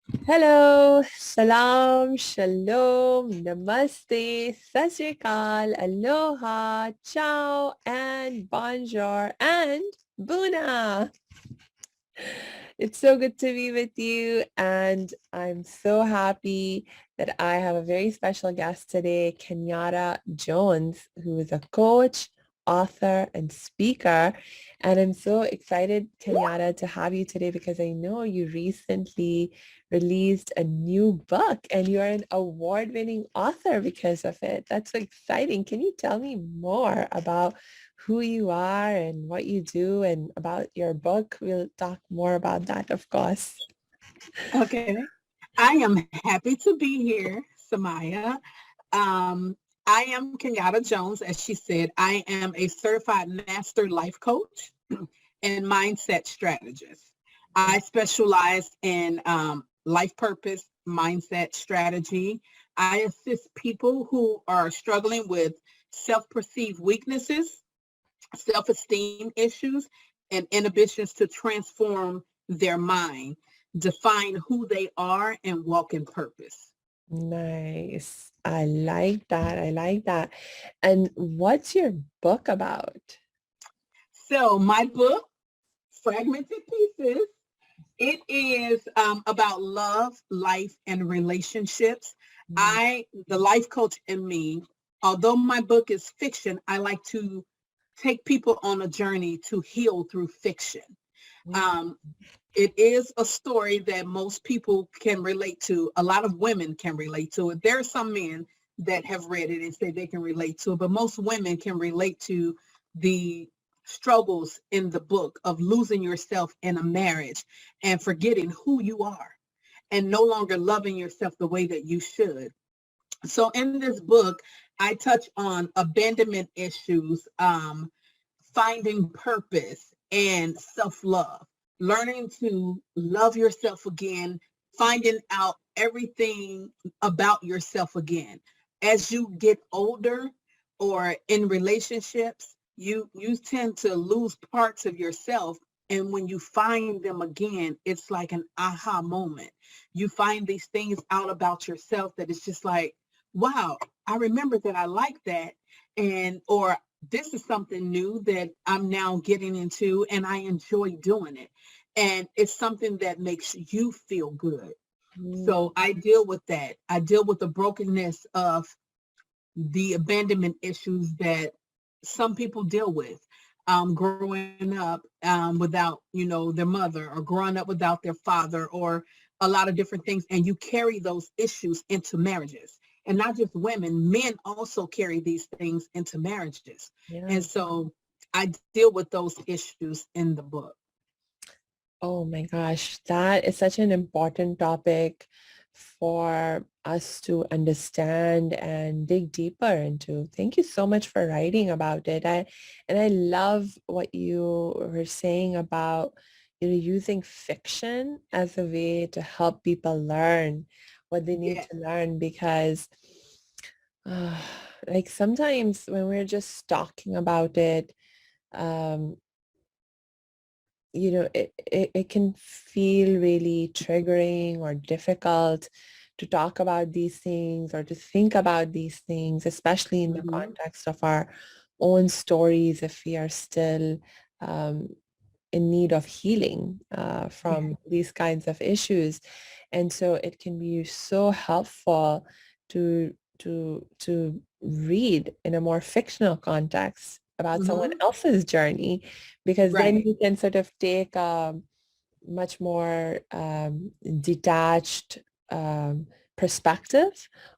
Hello, salam, shalom, namaste, sat sri akal, aloha, ciao, and bonjour, and buna. It's so good to be with you, and I'm so happy that I have a very special guest today, Kenyatta Jones, who is a coach, author, and speaker. And I'm so excited, Kenyatta, to have you today because I know you recently released a new book and you're an award-winning author because of it. That's so exciting. Can you tell me more about who you are and what you do and about your book? We'll talk more about that, of course. Okay. I am happy to be here, Samaya. Um, I am Kenyatta Jones. As she said, I am a certified master life coach and mindset strategist. I specialize in life purpose, mindset strategy. I assist people who are struggling with self-perceived weaknesses, self-esteem issues, and inhibitions to transform their mind, define who they are, and walk in purpose. Nice. I like that. I like that. And what's your book about? So my book, Fragmented Pieces, it is about love, life, and relationships. Mm, The life coach in me, although my book is fiction, I like to take people on a journey to heal through fiction. mm, Um, it is a story that most people can relate to. A lot of women can relate to it. There are some men that have read it and say they can relate to it, but most women can relate to the struggles in the book of losing yourself in a marriage and forgetting who you are and no longer loving yourself the way that you should. So in this book, I touch on abandonment issues, finding purpose, and self-love, learning to love yourself again, finding out everything about yourself again. As you get older or in relationships, you tend to lose parts of yourself, and when you find them again, it's like an aha moment. You find these things out about yourself that it's just like, wow, I remember that I like that, and or this is something new that I'm now getting into and I enjoy doing it. And it's something that makes you feel good. mm. So I deal with that. I deal with the brokenness of the abandonment issues that some people deal with, growing up without, their mother, or growing up without their father, or a lot of different things. And you carry those issues into marriages. And not just women, men also carry these things into marriages. And Yeah. so I deal with those issues in the book. Oh my gosh, that is such an important topic for us to understand and dig deeper into. Thank you so much for writing about it. I love what you were saying about, using fiction as a way to help people learn what they need Yeah. to learn because uh, like sometimes when we're just talking about it, um, it can feel really triggering or difficult to talk about these things or to think about these things, especially in the Hmm. context of our own stories if we are still um, in need of healing Yeah. from these kinds of issues. And so it can be so helpful to to read in a more fictional context about someone Hmm. else's journey because then Right. you can sort of take a much more detached perspective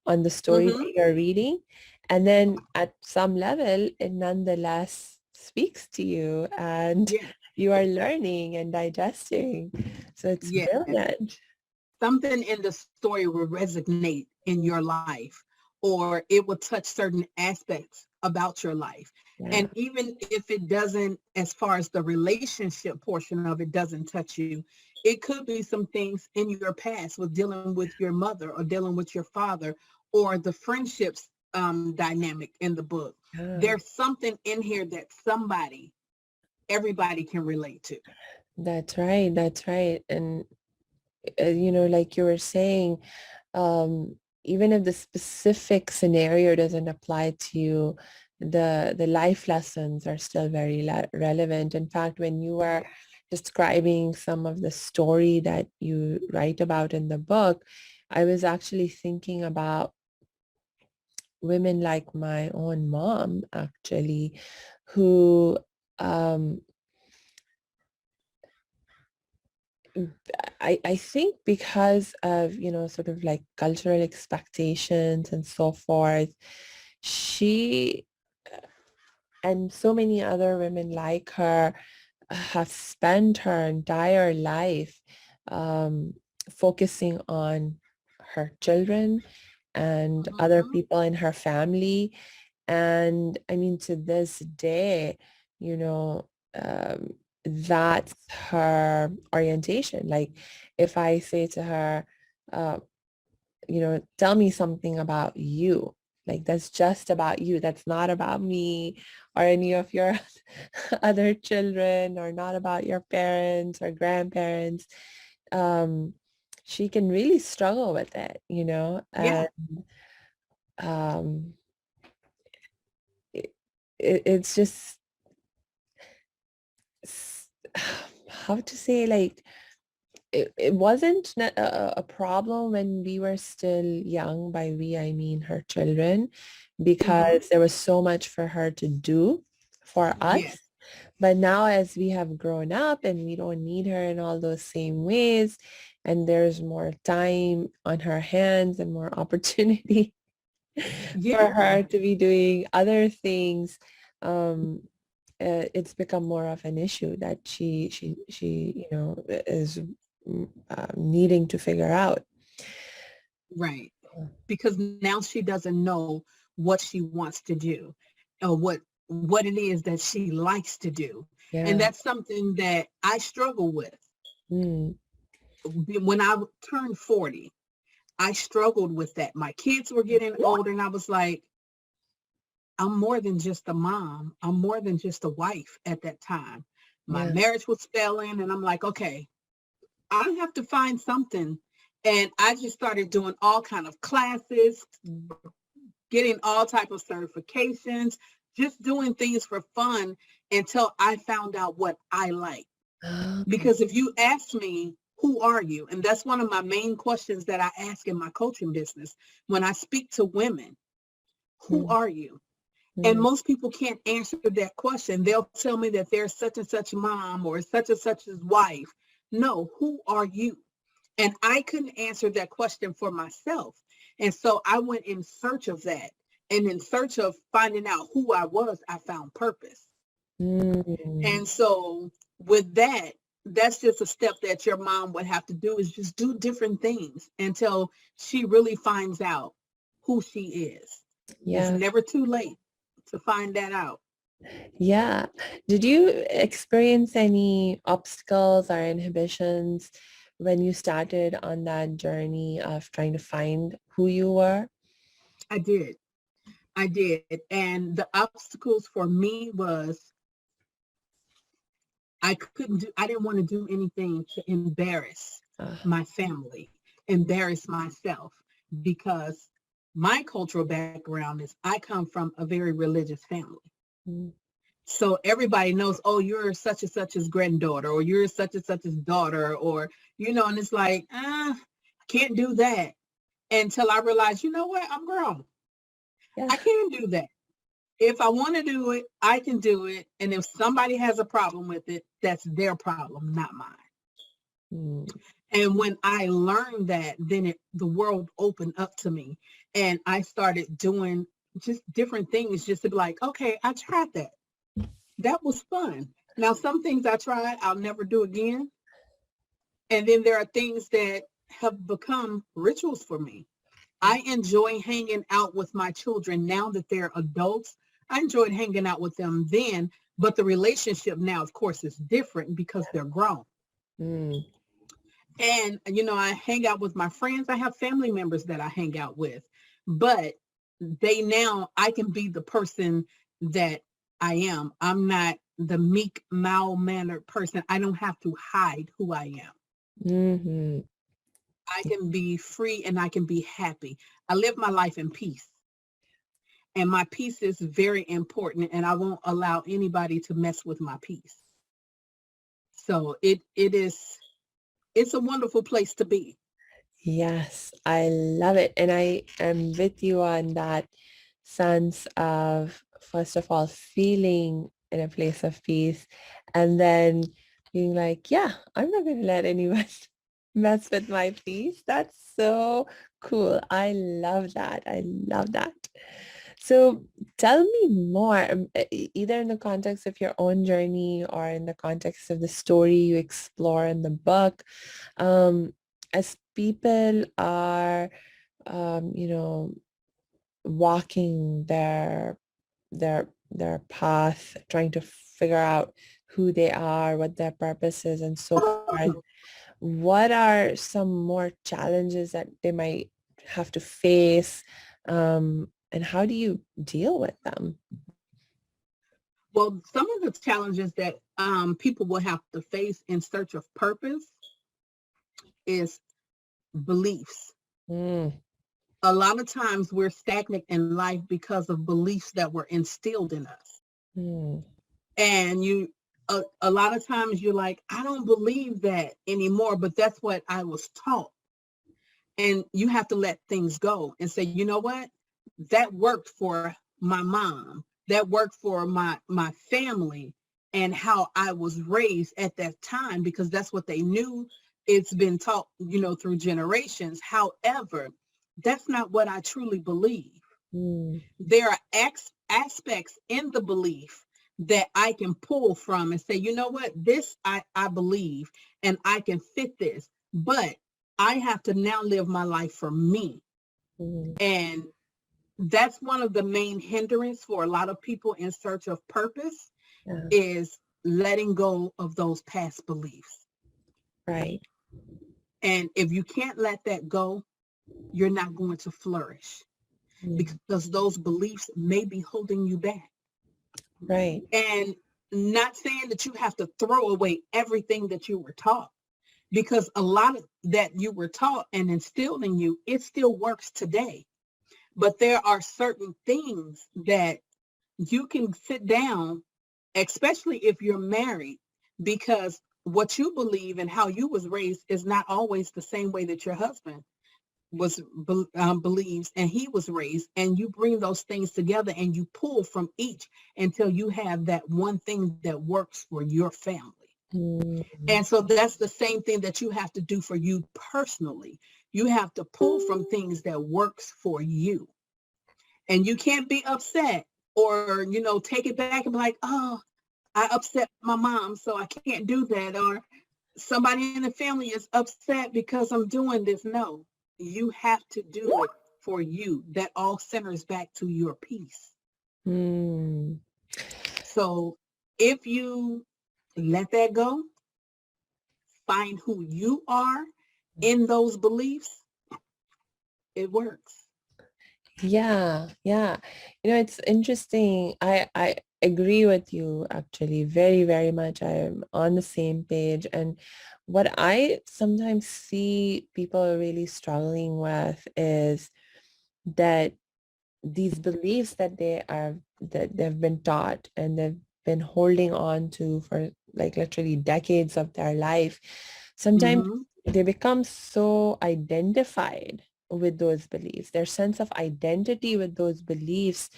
on the story that Hmm. you're reading. And then at some level, it nonetheless speaks to you and Yeah. you are learning and digesting. So it's Yeah. brilliant. Something in the story will resonate in your life, or it will touch certain aspects about your life. Yeah. And even if it doesn't, as far as the relationship portion of it doesn't touch you, it could be some things in your past with dealing with your mother or dealing with your father, or the friendships dynamic in the book. Yeah. There's something in here that everybody can relate to. That's right. That's right. And like you were saying, um, even if the specific scenario doesn't apply to you, the life lessons are still very relevant. In fact, when you were describing some of the story that you write about in the book, I was actually thinking about women like my own mom, actually, who um, I think because of, sort of like cultural expectations and so forth, she and so many other women like her have spent her entire life um, focusing on her children and other Mhm. people in her family. And I mean, to this day, you know, that's her orientation. Like if I say to her, uh, tell me something about you. Like that's just about you. That's not about me or any of your other children, or not about your parents or grandparents. Um, she can really struggle with it, Yeah, and um, it's just how to say, like it wasn't a problem when we were still young. By we, I mean her children, hmm, because there was so much for her to do for yes, us. But now as we have grown up and we don't need her in all those same ways, and there's more time on her hands and more opportunity for yeah, her to be doing other things, um, it's become more of an issue that she is needing to figure out. right. Because now she doesn't know what she wants to do, or what it is that she likes to do, and Yeah. that's something that I struggle with. Mm, When I turned 40, I struggled with that. My kids were getting older, and I was like, I'm more than just a mom. I'm more than just a wife at that time. My yeah. marriage was failing, and I'm like, okay, I have to find something. And I just started doing all kind of classes, getting all type of certifications, just doing things for fun until I found out what I like. Okay. Because if you ask me, who are you? And that's one of my main questions that I ask in my coaching business. When I speak to women, who Mm, are you? And mm, most people can't answer that question. They'll tell me that they're such and such mom or such and such as wife. No, who are you? And I couldn't answer that question for myself. And so I went in search of that. And in search of finding out who I was, I found purpose. mm. And so with that, that's just a step that your mom would have to do, is just do different things until she really finds out who she is. It's Yeah. never too late to find that out. Yeah. Did you experience any obstacles or inhibitions when you started on that journey of trying to find who you were? I did. I did. And the obstacles for me was I didn't want to do anything to embarrass Uh, my family, embarrass myself, because my cultural background is I come from a very religious family. mm, So everybody knows, oh, you're such and such's granddaughter, or you're such and such's daughter, or, and it's like, I can't do that until I realize, you know what, I'm grown. yeah. I can do that. If I want to do it, I can do it. And if somebody has a problem with it, that's their problem, not mine. Mm, And when I learned that, then the world opened up to me. And I started doing just different things just to be like, okay, I tried that. That was fun. Now, some things I tried, I'll never do again. And then there are things that have become rituals for me. I enjoy hanging out with my children now that they're adults. I enjoyed hanging out with them then, but the relationship now, of course, is different because they're grown. mm, And, I hang out with my friends. I have family members that I hang out with, but I can be the person that I am. I'm not the meek, mild-mannered person. I don't have to hide who I am. mhm. I can be free and I can be happy. I live my life in peace. And my peace is very important, and I won't allow anybody to mess with my peace. So it's a wonderful place to be. Yes, I love it. And I am with you on that sense of, first of all, feeling in a place of peace, and then being like, yeah, I'm not going to let anyone mess with my peace. That's so cool. I love that. I love that. So tell me more, either in the context of your own journey or in the context of the story you explore in the book. Um, as people are, you know, walking their path, trying to figure out who they are, what their purpose is, and so forth, what are some more challenges that they might have to face, and how do you deal with them? Well, some of the challenges that people will have to face in search of purpose is beliefs. Mm, A lot of times we're stagnant in life because of beliefs that were instilled in us. mm, And a lot of times you're like, I don't believe that anymore, but that's what I was taught. And you have to let things go and say, you know what? That worked for my mom. That worked for my family and how I was raised at that time, because that's what they knew. It's been taught, through generations. However, that's not what I truly believe. mm, There are aspects in the belief that I can pull from and say, you know what, this I believe and I can fit this, but I have to now live my life for me. mm, And that's one of the main hindrance for a lot of people in search of purpose, yeah, is letting go of those past beliefs. right. And if you can't let that go, you're not going to flourish, Mm, because those beliefs may be holding you back. right. And not saying that you have to throw away everything that you were taught, because a lot of that you were taught and instilled in you, it still works today. But there are certain things that you can sit down, especially if you're married, because what you believe and how you was raised is not always the same way that your husband believes and he was raised, and you bring those things together and you pull from each until you have that one thing that works for your family. Mm, And so that's the same thing that you have to do for you personally. You have to pull from things that works for you, and you can't be upset or take it back and be like, oh, I upset my mom so I can't do that, or somebody in the family is upset because I'm doing this. No, you have to do it for you. That all centers back to your peace. mm. So if you let that go, find who you are in those beliefs, it works. Yeah, yeah. It's interesting. I agree with you actually very, very much. I'm on the same page. And what I sometimes see people really struggling with is that these beliefs that they've been taught and they've been holding on to for like literally decades of their life, sometimes Mm-hmm. they become so identified with those beliefs. Their sense of identity with those beliefs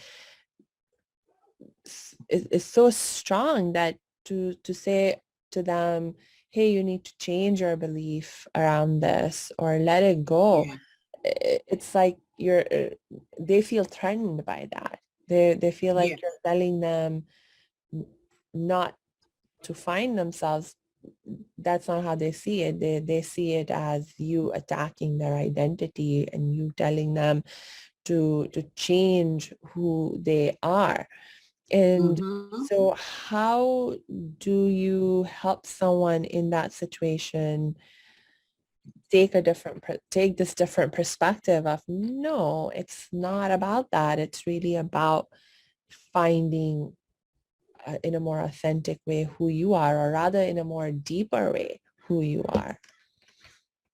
is so strong that to say to them, hey, you need to change your belief around this or let it go, Yeah. it's like they feel threatened by that. They feel like Yes. you're telling them not to find themselves. That's not how they see it. They see it as you attacking their identity and you telling them to change who they are. And Mm-hmm. so how do you help someone in that situation take this different perspective of, no, it's not about that. It's really about finding in a more authentic way who you are, or rather in a more deeper way who you are.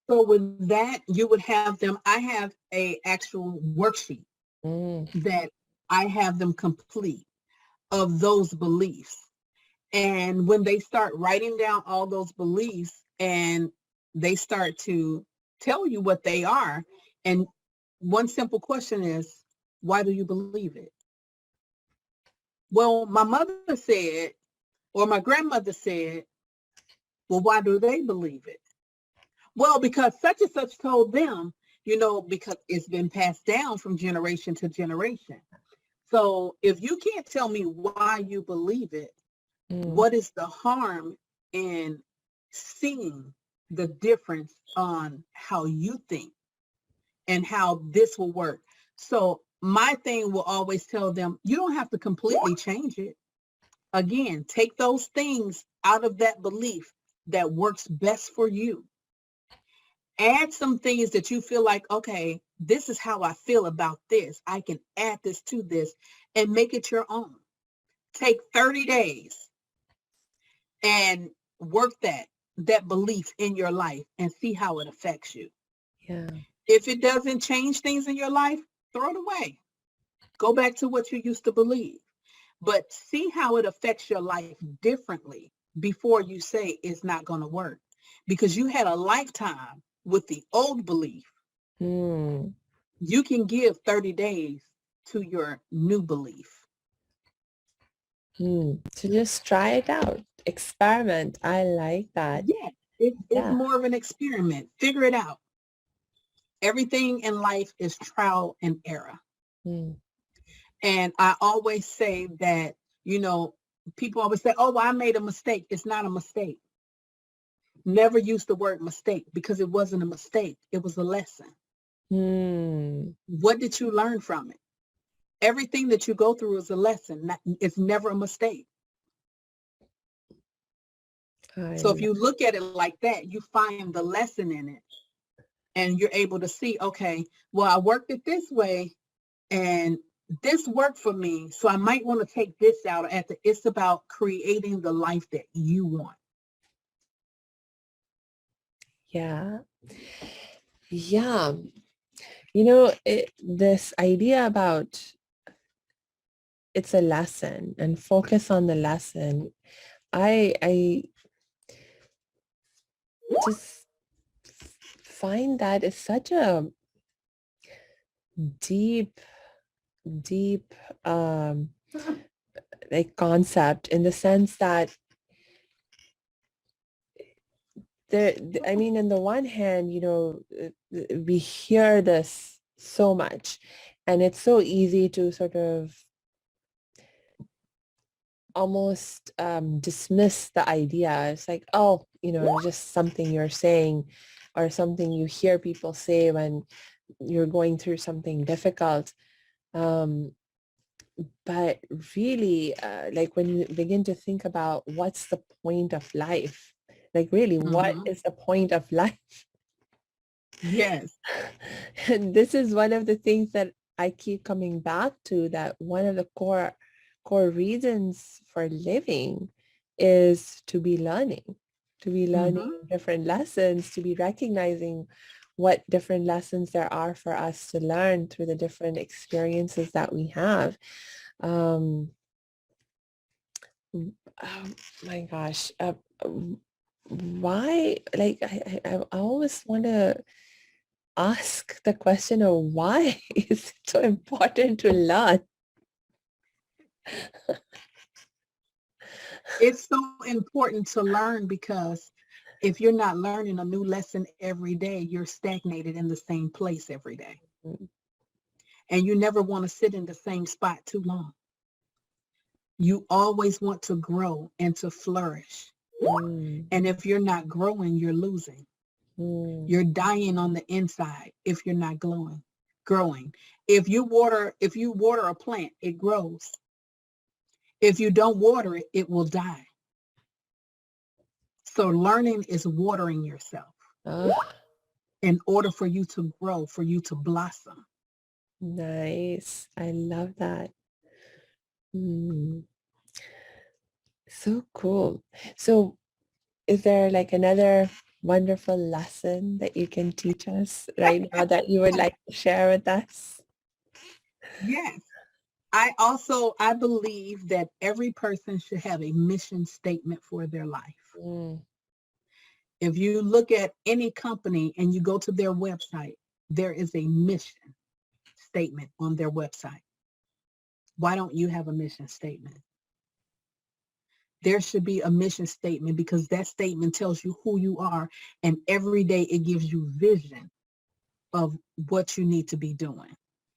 So with that, you would have them, I have a actual worksheet Mm. that I have them complete of those beliefs. And when they start writing down all those beliefs and they start to tell you what they are, and one simple question is, why do you believe it? Well, my mother said, or my grandmother said, well, why do they believe it? Well, because such and such told them, because it's been passed down from generation to generation. So if you can't tell me why you believe it, Mm. what is the harm in seeing the difference on how you think and how this will work? So my thing will always tell them, you don't have to completely change it. Again, take those things out of that belief that works best for you. Add some things that you feel like, okay, this is how I feel about this. I can add this to this and make it your own. Take 30 days and work that belief in your life and see how it affects you. Yeah. If it doesn't change things in your life, throw it away. Go back to what you used to believe. But see how it affects your life differently before you say it's not going to work. Because you had a lifetime with the old belief. Mm. You can give 30 days to your new belief. Mm. So just try it out. Experiment. I like that. Yeah, it's Yeah. more of an experiment. Figure it out. Everything in life is trial and error. Mm. And I always say that, people always say, oh, well, I made a mistake. It's not a mistake. Never use the word mistake because it wasn't a mistake. It was a lesson. Mm. What did you learn from it? Everything that you go through is a lesson. It's never a mistake. I So if love. you look at it like that, you find the lesson in it and you're able to see, okay, well, I worked it this way and this worked for me. So I might want to take this out. It's about creating the life that you want. Yeah. Yeah. This idea about it's a lesson and focus on the lesson. I just find that is such a deep, deep like concept in the sense that I mean, on the one hand, we hear this so much and it's so easy to sort of almost dismiss the idea. It's like, oh, just something you're saying or something you hear people say when you're going through something difficult. Um, but really, like when you begin to think about what's the point of life, like really, what Mm-hmm. is the point of life? Yes. And this is one of the things that I keep coming back to, that one of the core reasons for living is to be learning Mm-hmm. different lessons, to be recognizing what different lessons there are for us to learn through the different experiences that we have. Um, oh my gosh, why? Like I always want to ask the question of why is it so important to learn? It's so important to learn because if you're not learning a new lesson every day, you're stagnated in the same place every day. And you never want to sit in the same spot too long. You always want to grow and to flourish. Mm, And if you're not growing, you're losing. mm, You're dying on the inside if you're not growing. If you water a plant, it grows. If you don't water it, it will die. So learning is watering yourself ah, in order for you to grow, for you to blossom. nice. I love that. Mm, so cool. So is there like another wonderful lesson that you can teach us right now that you would like to share with us? Yes. I believe that every person should have a mission statement for their life. Mm, If you look at any company and you go to their website, there is a mission statement on their website. Why don't you have a mission statement? There should be a mission statement because that statement tells you who you are, and every day it gives you vision of what you need to be doing.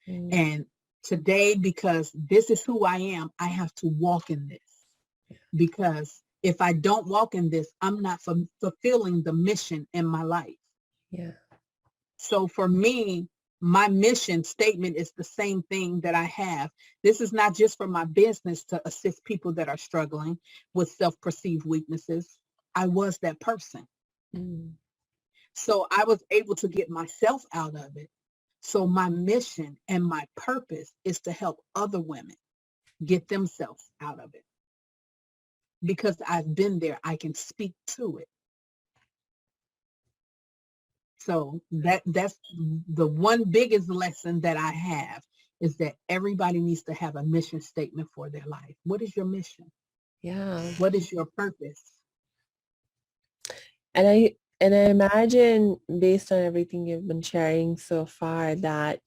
mm, And today, because this is who I am, I have to walk in this. Because if I don't walk in this, I'm not fulfilling the mission in my life. yeah. So for me, my mission statement is the same thing that I have. This is not just for my business to assist people that are struggling with self-perceived weaknesses. I was that person. Mm, So I was able to get myself out of it. So my mission and my purpose is to help other women get themselves out of it. Because I've been there, I can speak to it. So that's the one biggest lesson that I have is that everybody needs to have a mission statement for their life. What is your mission? yeah. What is your purpose? And I imagine based on everything you've been sharing so far that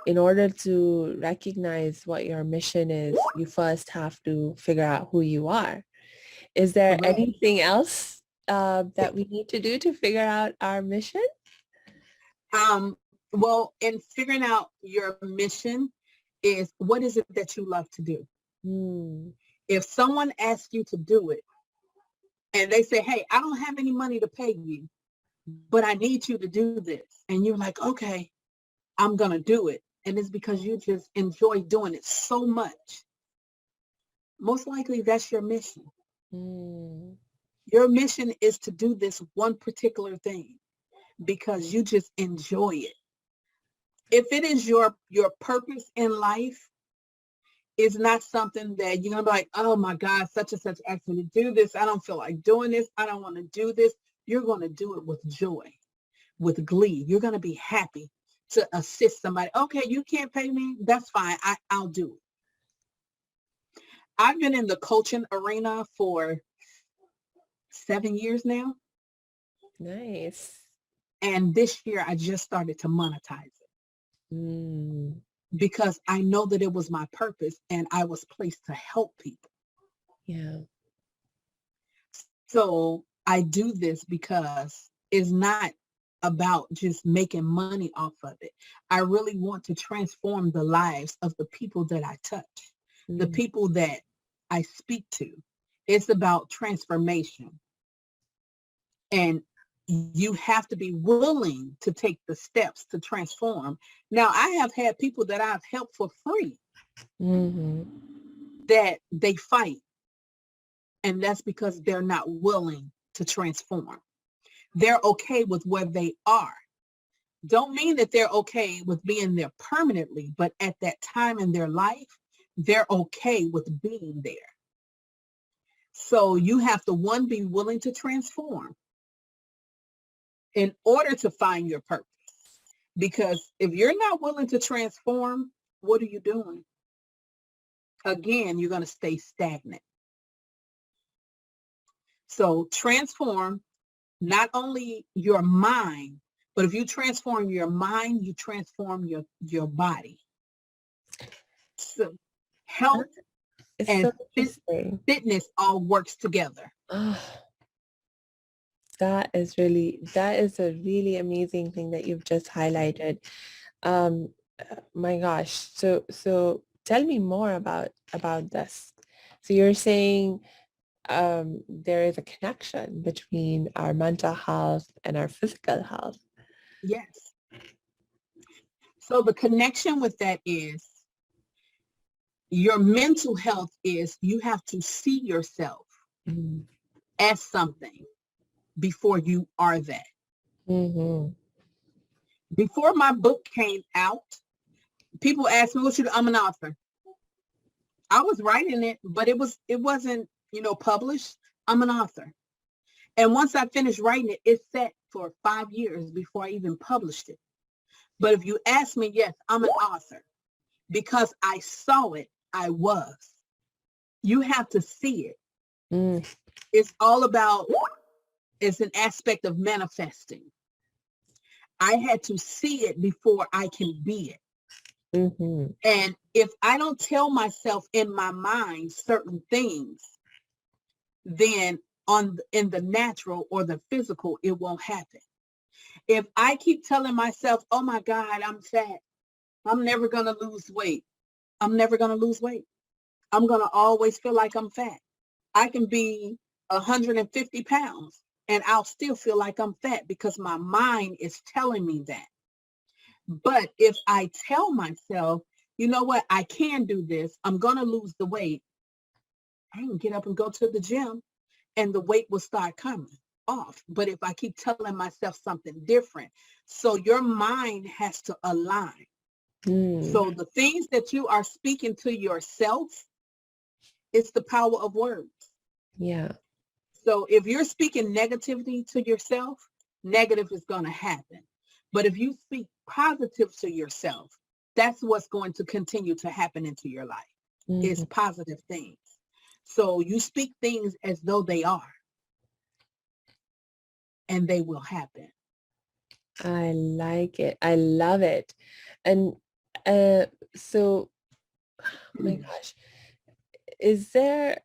in order to recognize what your mission is, you first have to figure out who you are. Is there Correct. anything else that we need to do to figure out our mission? Um, well, in figuring out your mission is what is it that you love to do? Hmm. If someone asks you to do it and they say, hey, I don't have any money to pay you, but I need you to do this. And you're like, okay, I'm going to do it. And it's because you just enjoy doing it so much. Most likely that's your mission. Hmm. Your mission is to do this one particular thing because you just enjoy it. If it is your purpose in life, it's not something that you're going to be like, oh my God, such and such asked me to do this. I don't feel like doing this. I don't want to do this. You're going to do it with joy, with glee. You're going to be happy to assist somebody. Okay, you can't pay me. That's fine. I'll do it. I've been in the coaching arena for 7 years now. Nice. And this year I just started to monetize it Hmm. because I know that it was my purpose and I was placed to help people. Yeah. So I do this because it's not about just making money off of it. I really want to transform the lives of the people that I touch, the Mm. people that I speak to. It's about transformation. And you have to be willing to take the steps to transform. Now, I have had people that I've helped for free Hmm. that they fight. And that's because they're not willing to transform. They're okay with where they are. Don't mean that they're okay with being there permanently, but at that time in their life, they're okay with being there. So you have to, one, be willing to transform in order to find your purpose. Because if you're not willing to transform, what are you doing? Again, you're going to stay stagnant. So transform not only your mind, but if you transform your mind, you transform your body. So health It's and so interesting. fitness all works together. Oh, that is a really amazing thing that you've just highlighted. Um, my gosh. So tell me more about this. So you're saying there is a connection between our mental health and our physical health. Yes. So the connection with that is your mental health is you have to see yourself Mm-hmm. as something before you are that. Mm-hmm. Before my book came out, people asked me, what you do? I'm an author. I was writing it, but it wasn't, published. I'm an author. And once I finished writing it, it sat for 5 years before I even published it. But if you ask me, yes, I'm an author. Because I saw it, I was. You have to see it. Mm. It's all about, it's an aspect of manifesting. I had to see it before I can be it. Mm-hmm. And if I don't tell myself in my mind certain things, then in the natural or the physical, it won't happen. If I keep telling myself, oh my God, I'm fat, I'm never going to lose weight. I'm never going to lose weight. I'm going to always feel like I'm fat. I can be 150 pounds and I'll still feel like I'm fat because my mind is telling me that. But if I tell myself, you know what, I can do this, I'm going to lose the weight, I can get up and go to the gym and the weight will start coming off. But if I keep telling myself something different, so your mind has to align. So the things that you are speaking to yourself, it's the power of words. Yeah. So if you're speaking negativity to yourself, negative is going to happen. But if you speak positive to yourself, that's what's going to continue to happen into your life. It's positive things. So you speak things as though they are, and they will happen. I like it. I love it. And so, oh my gosh, is there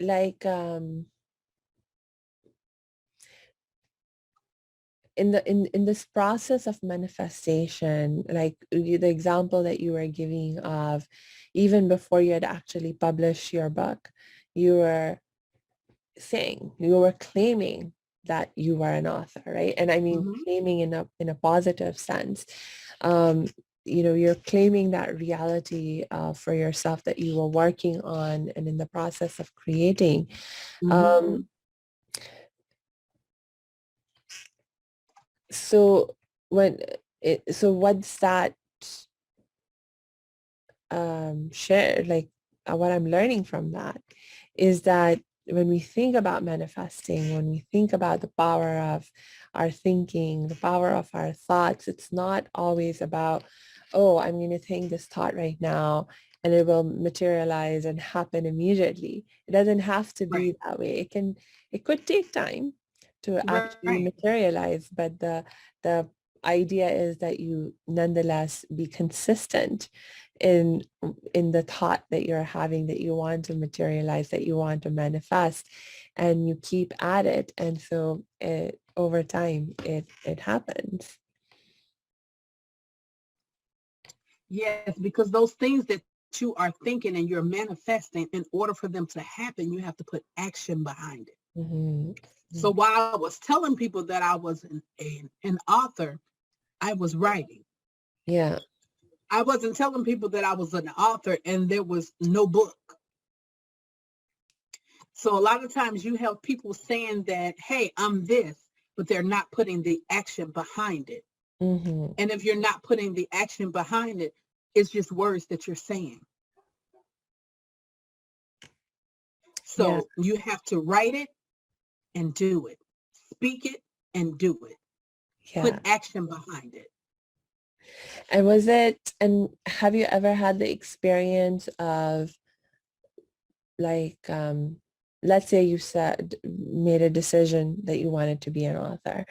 like in this process of manifestation, like the example that you were giving of even before you had actually published your book, you were saying, you were claiming that you were an author, right? And I mean claiming in a positive sense. You're claiming that reality for yourself that you were working on and in the process of creating. So so what's that share, like what I'm learning from that is that when we think about manifesting, when we think about the power of our thinking, the power of our thoughts, it's not always about, oh, I'm going to think this thought right now and it will materialize and happen immediately. It doesn't have to be that way. It could take time to actually materialize, but the idea is that you nonetheless be consistent in the thought that you're having, that you want to materialize, that you want to manifest, and you keep at it, and so over time it happens. Yes, because those things that you are thinking and you're manifesting, in order for them to happen, you have to put action behind it. So while I was telling people that I was an author, I was writing. Yeah. I wasn't telling people that I was an author and there was no book. So a lot of times you have people saying that, hey, I'm this, but they're not putting the action behind it. And if you're not putting the action behind it, it's just words that you're saying. So you have to write it and do it. Speak it and do it. Put action behind it. And have you ever had the experience of, like, let's say you made a decision that you wanted to be an author,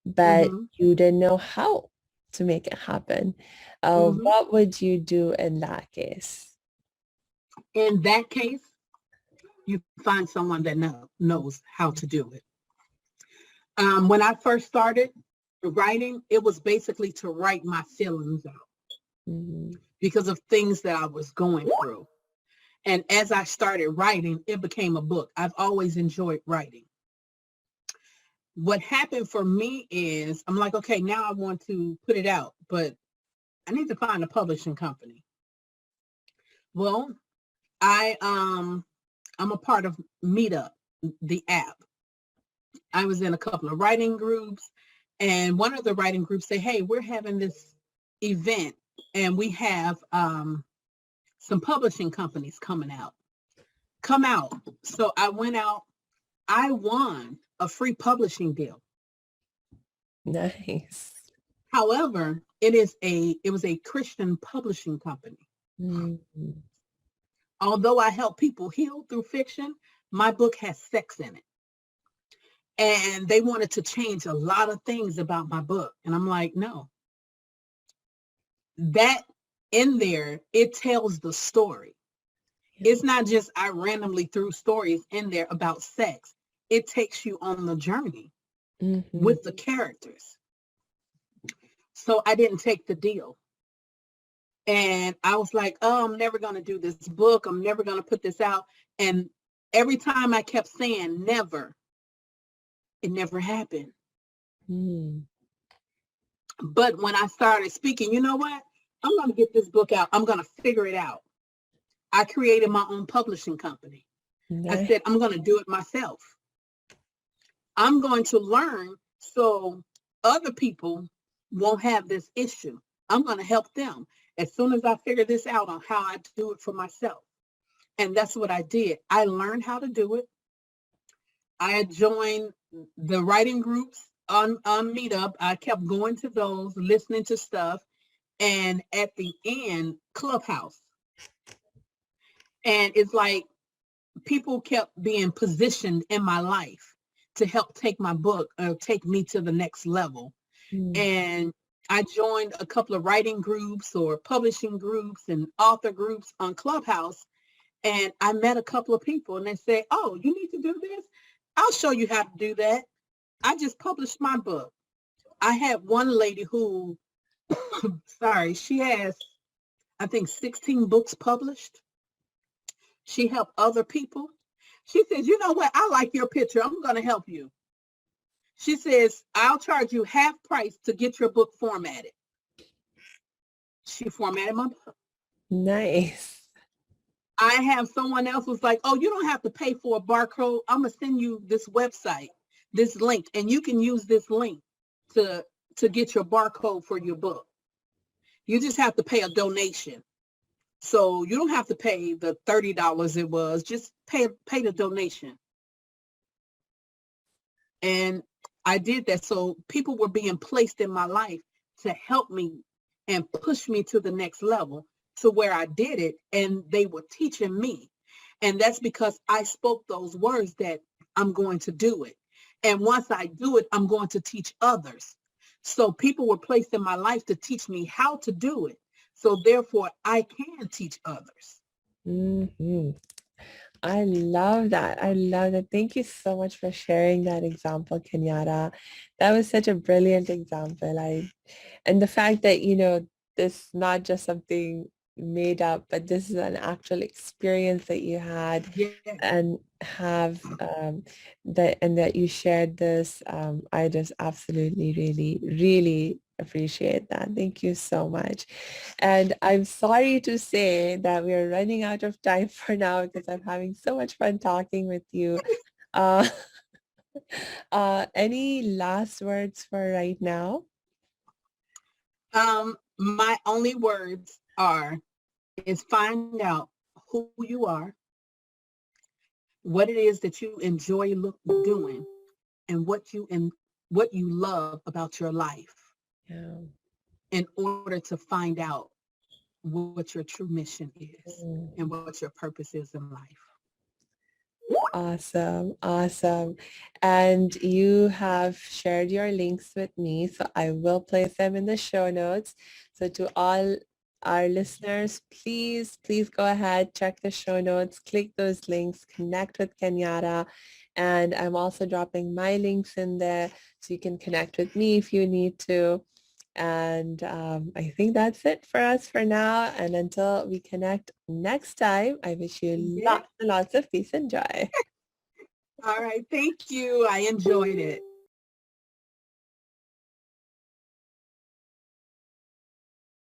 but you didn't know how to make it happen. What would you do in that case? In that case, you find someone that knows how to do it. When I first started writing, it was basically to write my feelings out because of things that I was going through. And as I started writing, it became a book. I've always enjoyed writing. What happened for me is I'm like, okay, now I want to put it out, but I need to find a publishing company. Well, I'm a part of Meetup, the app. I was in a couple of writing groups, and one of the writing groups say, hey, we're having this event and we have some publishing companies come out. So I went out I won a free publishing deal. Nice. However, it was a Christian publishing company. Mm-hmm. Although I help people heal through fiction, my book has sex in it. And they wanted to change a lot of things about my book. And I'm like, no, that in there, it tells the story. It's not just I randomly threw stories in there about sex. It takes you on the journey with the characters. So I didn't take the deal. And I was like, oh, I'm never going to do this book. I'm never going to put this out. And every time I kept saying never, it never happened. But when I started speaking, you know what? I'm going to get this book out. I'm going to figure it out. I created my own publishing company. Nice. I said, I'm going to do it myself. I'm going to learn so other people won't have this issue. I'm going to help them as soon as I figure this out on how I do it for myself. And that's what I did. I learned how to do it. I had joined the writing groups on Meetup. I kept going to those, listening to stuff. And at the end, Clubhouse. And it's like people kept being positioned in my life to help take my book or take me to the next level. And I joined a couple of writing groups or publishing groups and author groups on Clubhouse. And I met a couple of people and they said, oh, you need to do this? I'll show you how to do that. I just published my book. I had one lady who, she has, I think, 16 books published. She helped other people. She says, you know what? I like your picture. I'm going to help you. She says, I'll charge you half price to get your book formatted. She formatted my book. Nice. I have someone else who's like, oh, you don't have to pay for a barcode. I'm going to send you this website, this link, and you can use this link to get your barcode for your book. You just have to pay a donation. So you don't have to pay the $30 it was, just pay the donation. And I did that. So people were being placed in my life to help me and push me to the next level to where I did it. And they were teaching me. And that's because I spoke those words that I'm going to do it. And once I do it, I'm going to teach others. So people were placed in my life to teach me how to do it. So therefore, I can teach others. I love that. I love that. Thank you so much for sharing that example, Kenyatta. That was such a brilliant example. And the fact that, this is not just something made up, but this is an actual experience that you had and have that you shared this. I just absolutely really, really appreciate that. Thank you so much. And I'm sorry to say that we are running out of time for now because I'm having so much fun talking with you. Uh, any last words for right now? My only words is find out who you are, what it is that you enjoy doing, and what you love about your life. Yeah. In order to find out what your true mission is and what your purpose is in life. Awesome. Awesome. And you have shared your links with me, so I will place them in the show notes. So to all our listeners, please go ahead, check the show notes, click those links, connect with Kenyatta. And I'm also dropping my links in there so you can connect with me if you need to. And I think that's it for us for now. And until we connect next time, I wish you lots and lots of peace and joy. All right. Thank you. I enjoyed it.